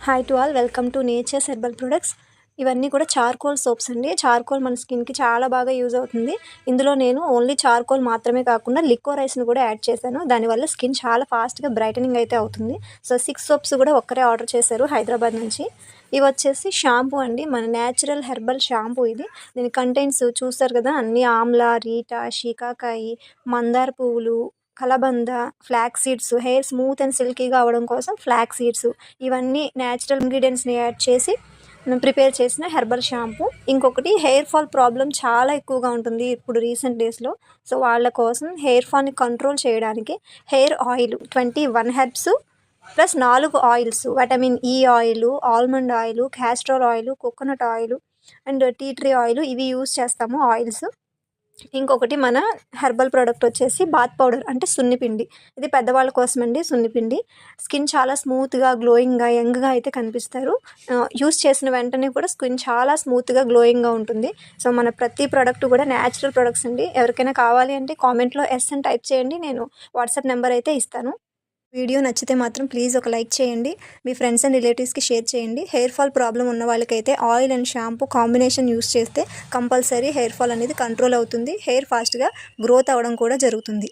Hi to all, welcome to nature's herbal products. ఇవన్నీ కూడా charcoal soaps అండి. Charcoal మన స్కిన్కి చాలా బాగా యూజ్ అవుతుంది. ఇందులో నేను ఓన్లీ చార్కోల్ మాత్రమే కాకుండా లిక్వరైస్ని కూడా యాడ్ చేశాను. దానివల్ల స్కిన్ చాలా ఫాస్ట్గా బ్రైటనింగ్ అయితే అవుతుంది. సో 6 సోప్స్ కూడా ఒక్కరే ఆర్డర్ చేశారు హైదరాబాద్ నుంచి. ఇవి వచ్చేసి షాంపూ అండి, మన న్యాచురల్ హెర్బల్ షాంపూ ఇది. దీని కంటెంట్స్ చూస్తారు కదా, అన్ని ఆమ్లా, రీటా, షికాకాయి, మందార పువ్వులు, కలబంద, flax seeds, hair smooth and సిల్కీగా అవ్వడం కోసం ఫ్లాక్స్ సీడ్స్, ఇవన్నీ న్యాచురల్ ఇంగ్రీడియంట్స్ని యాడ్ చేసి ప్రిపేర్ చేసిన హెర్బల్ షాంపూ. ఇంకొకటి, హెయిర్ ఫాల్ ప్రాబ్లం చాలా ఎక్కువగా ఉంటుంది ఇప్పుడు రీసెంట్ డేస్లో. సో వాళ్ళ కోసం హెయిర్ ఫాల్ని కంట్రోల్ చేయడానికి hair oil 21 herbs plus 4 oils, vitamin E oil, almond oil, castor oil, coconut oil and tea tree oil, ఇవి యూస్ చేస్తాము ఆయిల్స్. ఇంకొకటి మన హెర్బల్ ప్రోడక్ట్ వచ్చేసి బాత్ పౌడర్, అంటే సున్నిపిండి. ఇది పెద్దవాళ్ళ కోసం అండి. సున్నిపిండి స్కిన్ చాలా స్మూత్గా, గ్లోయింగ్గా, యంగ్గా అయితే కనిపిస్తారు. యూస్ చేసిన వెంటనే కూడా స్కిన్ చాలా స్మూత్గా, గ్లోయింగ్గా ఉంటుంది. సో మన ప్రతి ప్రోడక్ట్ కూడా న్యాచురల్ ప్రొడక్ట్స్ అండి. ఎవరికైనా కావాలి అంటే కామెంట్లో ఎస్ అని టైప్ చేయండి, నేను వాట్సాప్ నెంబర్ అయితే ఇస్తాను. వీడియో నచ్చితే మాత్రం ప్లీజ్ ఒక లైక్ చేయండి, మీ ఫ్రెండ్స్ అండ్ రిలేటివ్స్కి షేర్ చేయండి. హెయిర్ ఫాల్ ప్రాబ్లం ఉన్న వాళ్ళకైతే oil and shampoo combination use చేస్తే కంపల్సరీ హెయిర్ ఫాల్ అనేది కంట్రోల్ అవుతుంది. హెయిర్ ఫాస్ట్గా గ్రోత్ అవ్వడం కూడా జరుగుతుంది.